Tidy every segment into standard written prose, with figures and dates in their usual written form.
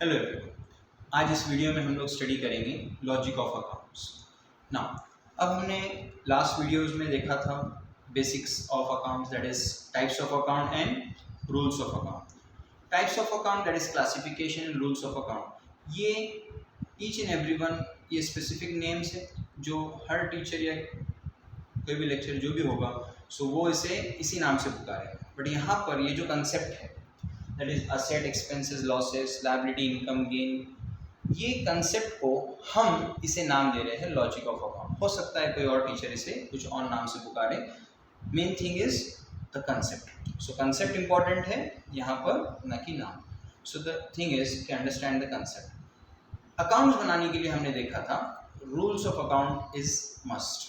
Hello everyone. आज इस video में हम लोग स्टडी करेंगे लॉजिक ऑफ अकाउंट्स। नाउ अब हमने लास्ट वीडियोस में देखा था basics of accounts, that is types of account and rules of account. Types of account that is classification and rules of account. ये ईच एंड एवरीवन ये specific names है जो हर teacher या कोई भी लेक्चर जो भी होगा सो वो इसे इसी नाम से पुकारेगा। बट यहाँ पर ये जो कंसेप्ट है that is asset, expenses, losses, liability, income, gain, ये कंसेप्ट को हम इसे नाम दे रहे हैं लॉजिक ऑफ अकाउंट। हो सकता है कोई और टीचर इसे कुछ और नाम से पुकारे। Main thing is the concept. So concept important है यहाँ पर, न कि नाम। सो द थिंग इज कि अंडरस्टैंड द कंसेप्ट। अकाउंट्स बनाने के लिए हमने देखा था rules of account is must.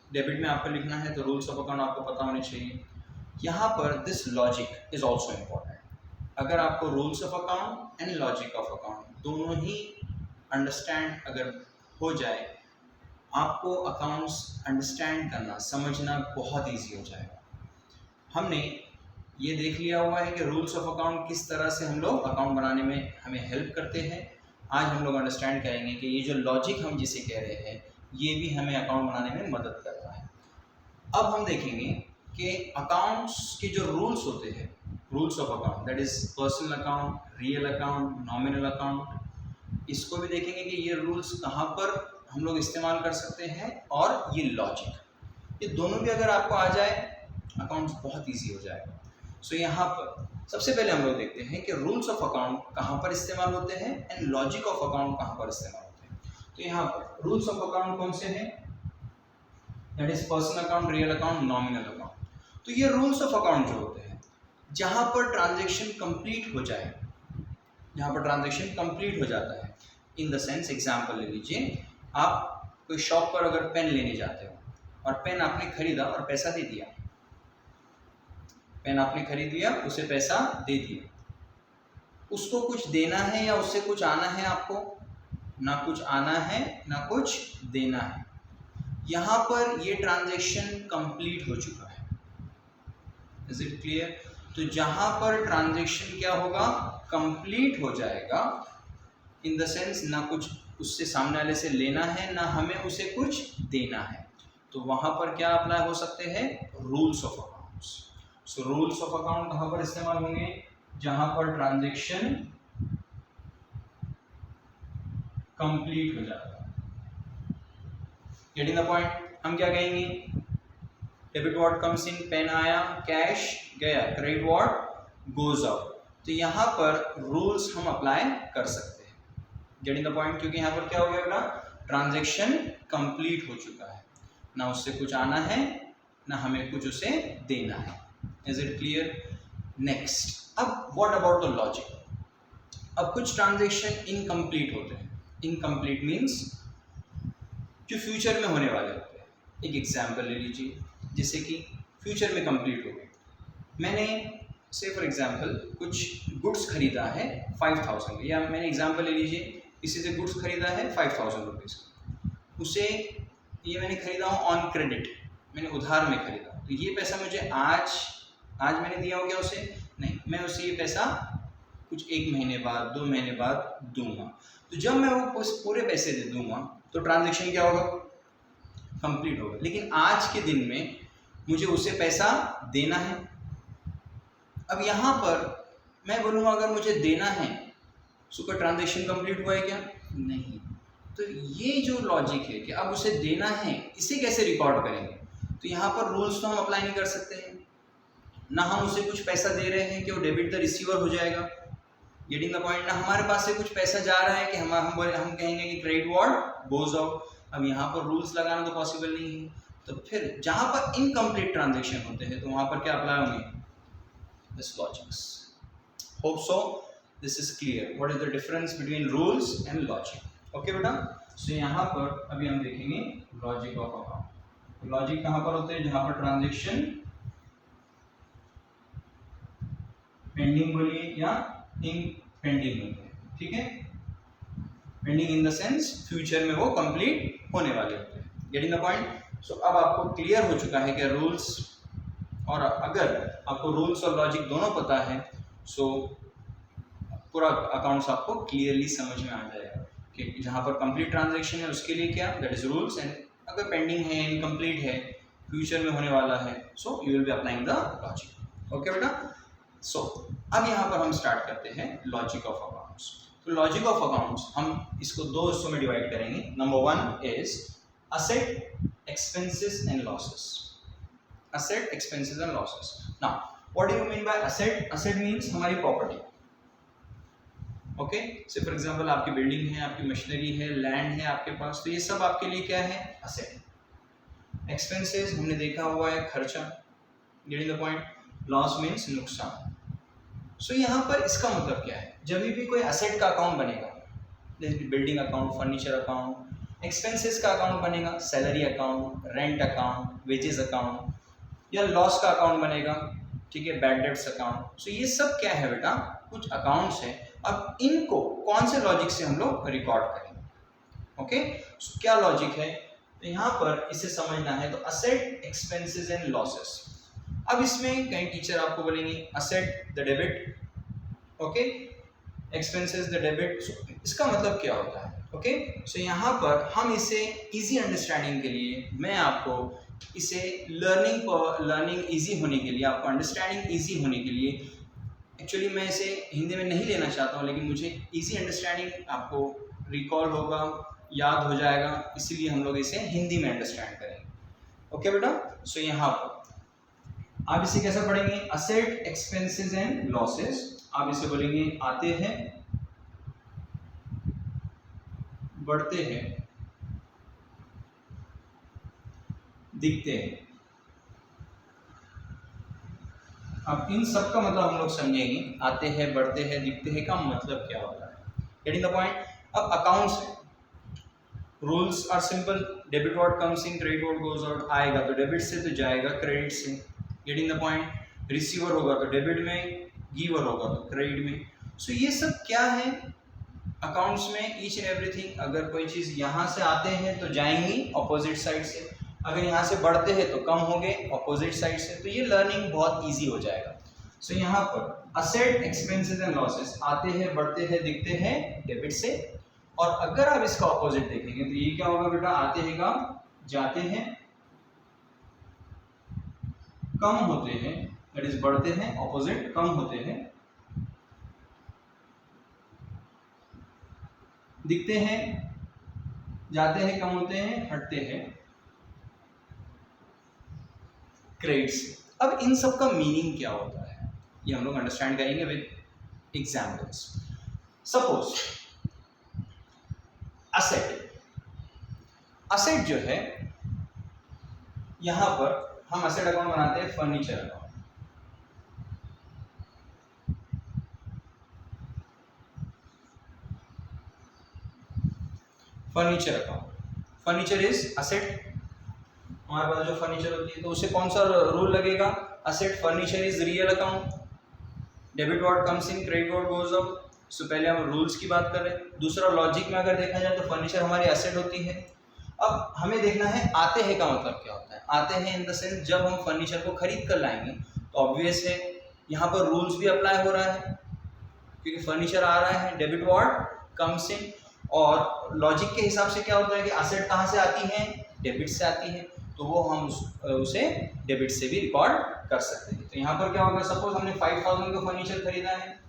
Debit में आपको लिखना है तो रूल्स ऑफ अकाउंट आपको पता होने चाहिए। यहाँ पर this logic is also important. अगर आपको rules of account and logic of account दोनों ही अंडरस्टैंड अगर हो जाए, आपको अकाउंट्स अंडरस्टैंड करना, समझना बहुत ईजी हो जाएगा। हमने ये देख लिया हुआ है कि रूल्स ऑफ अकाउंट किस तरह से हम लोग अकाउंट बनाने में हमें हेल्प करते हैं। आज हम लोग अंडरस्टैंड करेंगे कि ये जो लॉजिक हम जिसे कह रहे हैं ये भी हमें अकाउंट बनाने में मदद कर रहा है। अब हम देखेंगे कि अकाउंट्स के जो रूल्स होते हैं, rules of account that is personal account, real account, nominal account, इसको भी देखेंगे कि ये रूल्स कहाँ पर हम लोग इस्तेमाल कर सकते हैं। और ये लॉजिक, ये दोनों भी अगर आपको आ जाए अकाउंट्स बहुत इजी हो जाएगा। सो यहाँ पर सबसे पहले हम लोग देखते हैं कि रूल्स ऑफ अकाउंट कहाँ पर इस्तेमाल होते हैं एंड लॉजिक ऑफ अकाउंट कहाँ पर इस्तेमाल होते हैं। तो यहाँ पर रूल्स ऑफ अकाउंट कौन से हैं? That is personal account, real account, nominal account. तो ये रूल्स ऑफ अकाउंट जो होते हैं जहाँ पर ट्रांजैक्शन कंप्लीट हो जाए, जहाँ पर ट्रांजैक्शन कंप्लीट हो जाता है, इन द सेंस एग्जांपल ले लीजिए, आप कोई शॉप पर अगर पेन लेने जाते हो और पेन आपने खरीदा और पैसा दे दिया, पेन आपने खरीद लिया, उसे पैसा दे दिया, उसको कुछ देना है या उससे कुछ आना है? आपको ना कुछ आना है ना कुछ देना है। यहाँ पर ये ट्रांजैक्शन कंप्लीट हो चुका है। Is it clear? तो जहाँ पर ट्रांजैक्शन क्या होगा, कंप्लीट हो जाएगा, इन द सेंस ना कुछ उससे सामने वाले से लेना है ना हमें उसे कुछ देना है, तो वहाँ पर क्या अप्लाई हो सकते हैं? Rules of accounts. So rules of account कहाँ पर इस्तेमाल होंगे? जहाँ पर ट्रांजैक्शन कंप्लीट हो जाता है। Getting the point? हम क्या कहेंगे? Debit what comes in, pen आया, कैश गया, क्रेडिट व्हाट गोज आउट। तो यहाँ पर रूल्स हम अप्लाई कर सकते हैं। Getting the point? क्योंकि यहाँ पर क्या हो गया बेटा, ट्रांजैक्शन कंप्लीट हो चुका है, ना उससे कुछ आना है ना हमें कुछ उसे देना है। Is it clear? नेक्स्ट, अब व्हाट अबाउट द लॉजिक? अब कुछ ट्रांजैक्शन इनकम्प्लीट होते हैं। इनकम्प्लीट मीन्स जो फ्यूचर में होने वाले होते हैं। एक एग्जाम्पल ले लीजिए, जिससे कि फ्यूचर में कंप्लीट हो गए। मैंने से फॉर एग्जांपल कुछ गुड्स खरीदा है 5000, या मैंने एग्जांपल ले लीजिए, किसी से गुड्स खरीदा है 5000 रुपीज़, उसे ये मैंने खरीदा हूँ ऑन क्रेडिट, मैंने उधार में खरीदा। तो ये पैसा मुझे आज मैंने दिया हो क्या उसे? नहीं, मैं उसे ये पैसा कुछ 1 महीने बाद, 2 महीने बाद दूंगा। तो जब मैं वो उस पूरे पैसे दे दूंगा तो ट्रांजेक्शन क्या होगा? कंप्लीट होगा। लेकिन आज के दिन में मुझे उसे पैसा देना है। अब यहाँ पर मैं बोलूँगा अगर मुझे देना है तो क्या ट्रांजेक्शन कंप्लीट हुआ है क्या? नहीं। तो ये जो लॉजिक है कि अब उसे देना है, इसे कैसे रिकॉर्ड करेंगे? तो यहाँ पर रूल्स तो हम अप्लाई नहीं कर सकते हैं, ना हम उसे कुछ पैसा दे रहे हैं कि वो डेबिट द रिसीवर हो जाएगा। Getting the point? ना हमारे पास से कुछ पैसा जा रहा है कि हम कहेंगे कि क्रेडिट व्हाट गोज आउट। अब यहाँ पर रूल्स लगाना तो पॉसिबल नहीं है। तो फिर जहाँ पर इनकम्प्लीट ट्रांजेक्शन होते हैं तो वहाँ पर क्या अप्लाई होंगे? This logics. Hope so this is clear what is the difference between rules and logic. Okay बेटा? सो यहाँ पर अभी हम देखेंगे लॉजिक ऑफ अकाउंट। लॉजिक कहाँ पर होते हैं? जहाँ पर ट्रांजेक्शन पेंडिंग बोलिए या इन पेंडिंग होते हैं। ठीक है? Pending in the sense future में वो कंप्लीट होने वाले होते हैं। Getting the point? सो अब आपको क्लियर हो चुका है कि रूल्स, और अगर आपको रूल्स और लॉजिक दोनों पता है सो पूरा अकाउंट्स आपको क्लियरली समझ में आ जाएगा कि जहाँ पर कंप्लीट ट्रांजैक्शन है उसके लिए क्या, दैट इज रूल्स, एंड अगर पेंडिंग है, इनकम्प्लीट है, फ्यूचर में होने वाला है, so you will be applying the logic. Okay बेटा, सो अब यहाँ पर हम स्टार्ट करते हैं लॉजिक ऑफ अकाउंट्स। तो लॉजिक ऑफ अकाउंट्स हम इसको दो हिस्सों में डिवाइड करेंगे। Number one is asset, expenses and losses. Asset, expenses and losses. Now what do you mean by asset? Asset means हमारी प्रॉपर्टी। ओके, से फॉर एग्जांपल आपकी बिल्डिंग है, आपकी मशीनरी है, लैंड है आपके पास, तो ये सब आपके लिए क्या है? असेट। एक्सपेंसेस हमने देखा हुआ है खर्चा, getting the point. Loss means नुकसान। सो यहाँ पर इसका मतलब क्या है? जब भी कोई असेट का अकाउंट बनेगा, जैसे building account, furniture account, expenses का अकाउंट बनेगा, salary account, rent account, wages account, या लॉस का अकाउंट बनेगा, ठीक है, बैड डेट्स अकाउंट। सो ये सब क्या है बेटा? कुछ अकाउंट्स हैं। अब इनको कौन से लॉजिक से हम लोग रिकॉर्ड करेंगे? ओके, सो क्या लॉजिक है? तो यहाँ पर इसे समझना है। तो असेट, एक्सपेंसेस एंड लॉसेस। अब इसमें कई टीचर आपको बोलेंगे asset the debit, okay, expenses the debit. इसका मतलब क्या होता है? ओके, सो यहाँ पर हम इसे इजी अंडरस्टैंडिंग के लिए, मैं आपको इसे लर्निंग इजी होने के लिए, आपको अंडरस्टैंडिंग इजी होने के लिए, एक्चुअली मैं इसे हिंदी में नहीं लेना चाहता हूँ, लेकिन मुझे इजी अंडरस्टैंडिंग आपको रिकॉल होगा, याद हो जाएगा, इसीलिए हम लोग इसे हिंदी में अंडरस्टैंड करेंगे। ओके बेटा, सो यहाँ पर आप इसे कैसे पढ़ेंगे? Asset, expenses and losses. आप इसे बोलेंगे आते हैं, बढ़ते हैं, दिखते हैं। अब इन सब का मतलब हम लोग समझेंगे, आते हैं, बढ़ते हैं, दिखते हैं का मतलब क्या होता है। Getting the point. अब अकाउंट्स है, rules are simple, debit what comes in, credit what goes out. आएगा तो डेबिट से, तो जाएगा क्रेडिट से। Getting the point. रिसीवर होगा तो डेबिट में, गिवर होगा तो क्रेडिट में। सो ये सब क्या है अकाउंट्स में? Each and everything. अगर कोई चीज़ यहाँ से आते हैं तो जाएंगी अपोजिट साइड से, अगर यहाँ से बढ़ते हैं तो कम होंगे अपोजिट साइड से। तो ये लर्निंग बहुत ईजी हो जाएगा। सो यहाँ पर असेट, एक्सपेंसेस एंड लॉसेस, आते हैं, बढ़ते हैं, दिखते हैं डेबिट से। और अगर आप इसका अपोजिट देखेंगे तो ये क्या होगा बेटा? आते हैं का, जाते हैं, कम होते हैं, दैट इज बढ़ते हैं, ऑपोजिट कम होते हैं, दिखते हैं, जाते हैं, कम होते हैं, हटते हैं क्रेडिट से। अब इन सब का मीनिंग क्या होता है ये हम लोग अंडरस्टैंड करेंगे with examples. Suppose asset, asset जो है यहां पर हम असेट अकाउंट बनाते हैं furniture account. Furniture account, furniture is asset. हमारे पास जो फर्नीचर होती है तो उसे कौन सा रूल लगेगा? Asset, furniture is real account, debit what comes in, credit what goes out. So पहले हम रूल्स की बात कर रहे हैं। दूसरा लॉजिक में अगर देखा जाए तो फर्नीचर हमारी असेट होती है। अब हमें देखना है आते हैं का मतलब क्या होता है। आते हैं इन द सेंस जब हम फर्नीचर को खरीद कर लाएंगे तो ऑब्वियस है यहाँ पर रूल्स भी अप्लाई हो रहा है क्योंकि फर्नीचर आ रहा है, डेबिट व्हाट कम्स इन। और लॉजिक के हिसाब से क्या होता है कि असेट कहाँ से आती है? डेबिट से आती है, तो वो हम उसे डेबिट से भी रिकॉर्ड कर सकते हैं। तो यहाँ पर क्या होगा? सपोज हमने 5000 का फर्नीचर खरीदा है,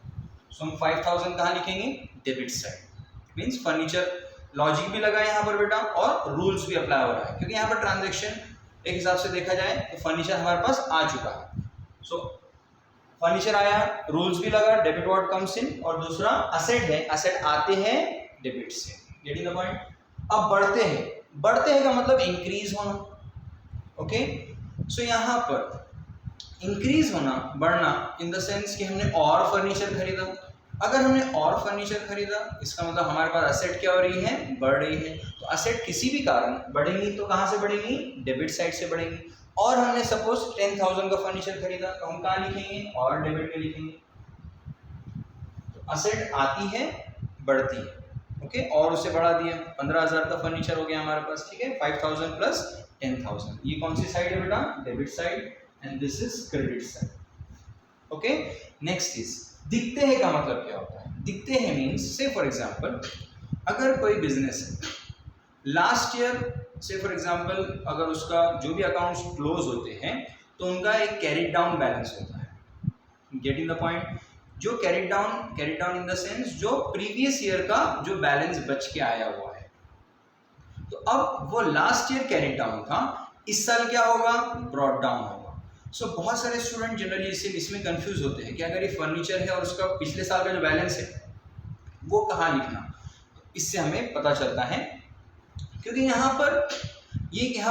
सो हम 5000 कहाँ लिखेंगे? Debit side. Means furniture, logic भी लगा है यहाँ पर बेटा और रूल्स भी अप्लाई हो रहा है क्योंकि यहाँ पर ट्रांजेक्शन एक हिसाब से देखा जाए तो फर्नीचर हमारे पास आ चुका है। सो फर्नीचर आया, रूल्स भी लगा, डेबिट व्हाट कम्स इन, और दूसरा असेट है, असेट आते हैं डेबिट से। Getting the point. अब बढ़ते हैं, बढ़ते हैं का मतलब इंक्रीज होना। ओके, सो यहाँ पर इंक्रीज होना, बढ़ना इन द सेंस कि हमने और फर्नीचर खरीदा। अगर हमने और फर्नीचर खरीदा इसका मतलब हमारे पास असेट क्या हो रही है? बढ़ रही है। तो असेट किसी भी कारण बढ़ेंगी तो कहाँ से बढ़ेंगी? डेबिट साइड से बढ़ेंगी। और हमने सपोज 10,000 का फर्नीचर खरीदा तो हम कहाँ लिखेंगे? और डेबिट में लिखेंगे। तो असेट आती है, बढ़ती है, ओके, और उसे बढ़ा दिया, 15,000 का फर्नीचर हो गया हमारे पास, ठीक है, 5,000 प्लस 10,000। ये कौन सी साइड है बेटा? Debit side, and this is credit side. Okay, next is दिखते हैं का मतलब क्या होता है? दिखते हैं मीन्स से फॉर एग्जांपल अगर कोई बिजनेस है लास्ट ईयर से फॉर एग्जांपल अगर उसका जो भी अकाउंट्स क्लोज होते हैं तो उनका एक कैरिड डाउन बैलेंस होता है, गेटिंग द पॉइंट। जो carried down in the sense जो प्रीवियस ईयर का जो बैलेंस बच के आया हुआ है, तो अब वो लास्ट ईयर कैरिड डाउन था, इस साल क्या होगा, ब्रॉट डाउन होगा। सो बहुत सारे स्टूडेंट जनरली इसमें कंफ्यूज होते हैं कि अगर ये फर्नीचर है और उसका पिछले साल का जो बैलेंस है वो कहाँ लिखना। तो इससे हमें पता चलता है, क्योंकि यहाँ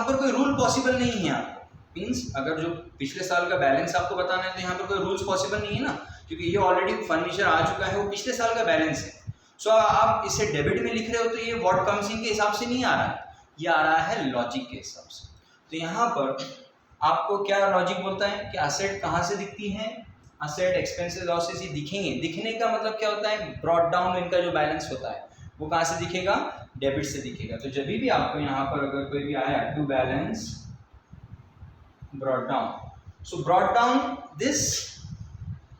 पर कोई रूल पॉसिबल नहीं है आपको, मीन्स अगर जो पिछले साल का बैलेंस आपको बताना है तो यहाँ पर कोई रूल्स पॉसिबल नहीं है ना, क्योंकि ये ऑलरेडी फर्नीचर आ चुका है, वो पिछले साल का बैलेंस है। सो आप इसे डेबिट में लिख रहे हो तो ये व्हाट कम्स इन के हिसाब से नहीं आ रहा है, ये आ रहा है लॉजिक के हिसाब से। तो यहाँ पर आपको क्या लॉजिक बोलता है कि असेट कहाँ से दिखती है, असेट एक्सपेंसेस लॉसेस ही दिखेंगे। दिखने का मतलब क्या होता है, ब्रॉट डाउन इनका जो बैलेंस होता है वो कहाँ से दिखेगा, डेबिट से दिखेगा। तो जब भी आपको यहाँ पर अगर कोई भी आया to balance brought down, so brought down this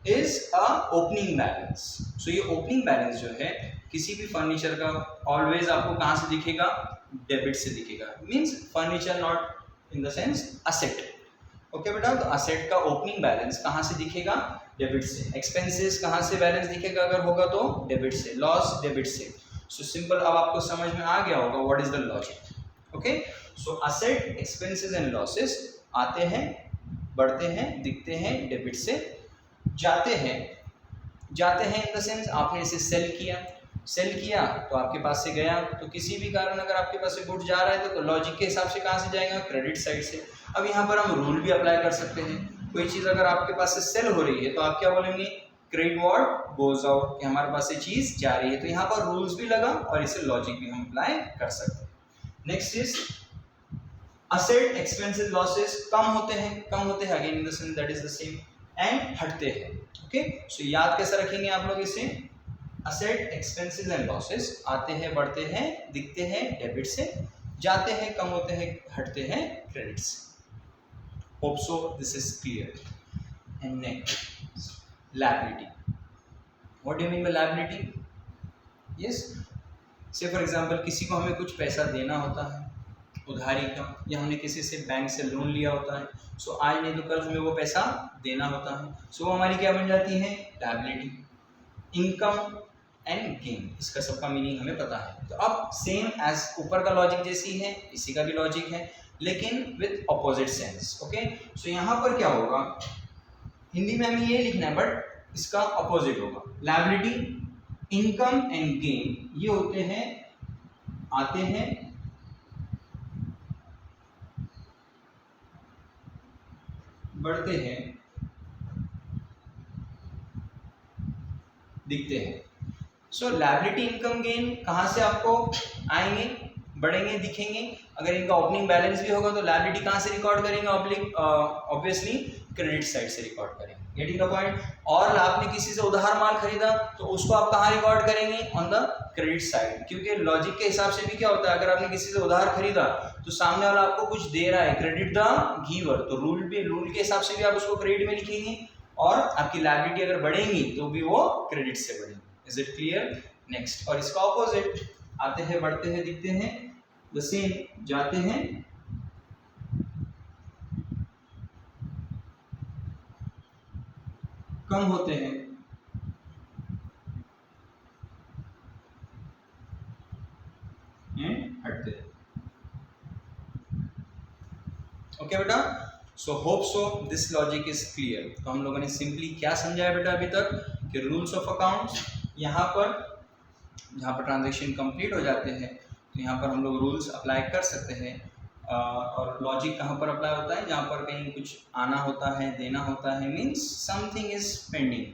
is a opening balance. So ये ओपनिंग बैलेंस जो है किसी भी फर्नीचर का ऑलवेज आपको कहाँ से दिखेगा, डेबिट से दिखेगा। Means furniture not in the sense asset. Okay बेटा, तो असेट का ओपनिंग बैलेंस कहाँ से दिखेगा, डेबिट से। एक्सपेंसेस कहाँ से बैलेंस दिखेगा अगर होगा तो, डेबिट से। लॉस डेबिट से। सो सिंपल, अब आपको समझ में आ गया होगा what is the logic. Okay, so asset expenses and losses आते हैं, बढ़ते हैं, दिखते हैं, डेबिट से जाते हैं इन द सेंस आपने इसे सेल किया तो आपके पास से गया, तो किसी भी कारण अगर आपके पास से गुड जा रहा है तो लॉजिक के हिसाब से कहाँ से जाएगा, क्रेडिट साइड से। अब यहाँ पर हम रूल भी अप्लाई कर सकते हैं। कोई चीज़ अगर आपके पास से सेल हो रही है तो आप क्या बोलेंगे, क्रेडिट व्हाट गोज आउट, कि हमारे पास से चीज़ जा रही है। तो यहाँ पर रूल्स भी लगा और इसे लॉजिक भी हम अप्लाई कर सकते हैं। Next is asset expenses losses कम होते हैं again in the sense that is the same, and हटते हैं। ओके, सो याद कैसे रखेंगे आप लोग इसे, असेट एक्सपेंसेस एंड लॉसेस आते हैं, बढ़ते हैं, दिखते हैं, डेबिट से जाते हैं, कम होते हैं, हटते हैं, क्रेडिट से। Hope so this is clear. And next liability. What do you mean by liability? Yes, से फॉर एग्जांपल किसी को हमें कुछ पैसा देना होता है उधारी का, या हमने किसी से बैंक से लोन लिया होता है, सो आज नहीं तो कल हमें वो पैसा देना होता है, सो वो हमारी क्या बन जाती है, लायबिलिटी। इनकम एंड गेन, इसका सबका मीनिंग हमें पता है। तो अब सेम एज ऊपर का लॉजिक जैसी है, इसी का भी लॉजिक है, लेकिन विद ऑपोजिट सेंस। ओके, सो यहाँ पर क्या होगा, हिंदी में हमें ये लिखना है बट इसका ऑपोजिट होगा। लायबिलिटी, इनकम एंड गेन ये होते हैं, आते हैं, बढ़ते हैं, दिखते हैं। सो लायबिलिटी, इनकम, गेन कहाँ से आपको आएंगे, बढ़ेंगे, दिखेंगे। अगर इनका ओपनिंग बैलेंस भी होगा तो लायबिलिटी कहाँ से रिकॉर्ड करेंगे, ऑब्वियसली क्रेडिट साइड से रिकॉर्ड करेंगे। Getting the point. और आपने किसी से उधार माल खरीदा तो उसको आप कहाँ रिकॉर्ड करेंगे, ऑन द क्रेडिट साइड, क्योंकि लॉजिक के हिसाब से भी क्या होता है, अगर आपने किसी से उधार खरीदा तो सामने वाला आपको कुछ दे रहा है, क्रेडिट द गिवर, तो रूल के हिसाब से भी आप उसको क्रेडिट में लिखेंगे, और आपकी लायबिलिटी अगर बढ़ेंगी तो भी वो क्रेडिट से बढ़ेंगी। Is it clear? नेक्स्ट, और इसका ऑपोजिट, आते हैं, बढ़ते हैं, दिखते हैं, द सेम, जाते हैं, कम होते हैं, हटते हैं। ओके बेटा, so hope so this logic is clear. तो हम लोगों ने सिंपली क्या समझाया बेटा अभी तक, कि रूल्स ऑफ अकाउंट्स, यहाँ पर जहाँ पर ट्रांजेक्शन कंप्लीट हो जाते हैं तो यहाँ पर हम लोग रूल्स अप्लाई कर सकते हैं। और लॉजिक कहाँ पर अप्लाई होता है, जहाँ पर कहीं कुछ आना होता है, देना होता है, मीन्स समथिंग इज पेंडिंग,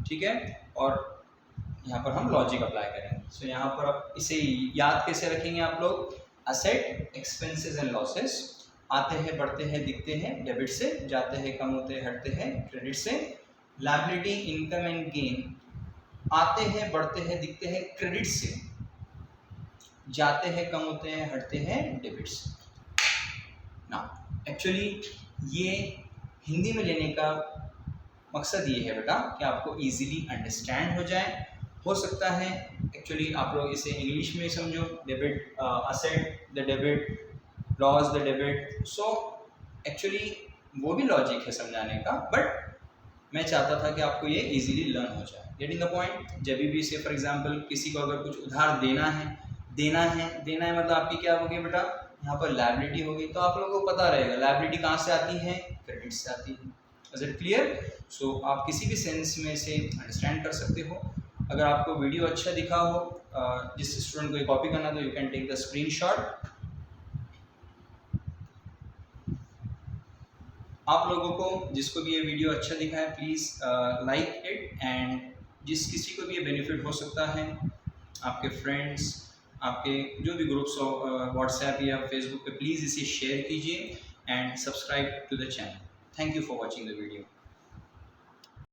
ठीक है, और यहाँ पर हम लॉजिक अप्लाई करेंगे। सो यहाँ पर आप इसे याद कैसे रखेंगे आप लोग, असेट एक्सपेंसेस एंड लॉसेस आते हैं, बढ़ते हैं, दिखते हैं, डेबिट से जाते हैं, कम होते हैं, हटते हैं, क्रेडिट से। लायबिलिटी, इनकम एंड गेन आते हैं, बढ़ते हैं, दिखते हैं, क्रेडिट से जाते हैं, कम होते हैं, हटते हैं, डेबिट से। ना एक्चुअली ये हिंदी में लेने का मकसद ये है बेटा कि आपको इजीली अंडरस्टैंड हो जाए। हो सकता है एक्चुअली आप लोग इसे इंग्लिश में समझो, debit asset, the debit loss, the debit. So actually वो भी लॉजिक है समझाने का, बट मैं चाहता था कि आपको ये इजीली लर्न हो जाए। Getting the point. जब भी से फॉर एग्जांपल किसी को अगर कुछ उधार देना है मतलब आपकी क्या होगी बेटा, यहाँ पर लायबिलिटी होगी, तो आप लोगों को पता रहेगा लायबिलिटी कहाँ से आती है, क्रेडिट से आती है। Is it clear? सो आप किसी भी सेंस में से अंडरस्टैंड कर सकते हो। अगर आपको वीडियो अच्छा दिखा हो, जिस स्टूडेंट को ये कॉपी करना तो you can take the screenshot. आप लोगों को जिसको भी ये वीडियो अच्छा दिखा है प्लीज़ लाइक इट, एंड जिस किसी को भी ये बेनिफिट हो सकता है, आपके फ्रेंड्स, आपके जो भी ग्रुप्स हो व्हाट्सएप या फेसबुक पे, प्लीज़ इसे शेयर कीजिए and subscribe to the channel. Thank you for watching the video.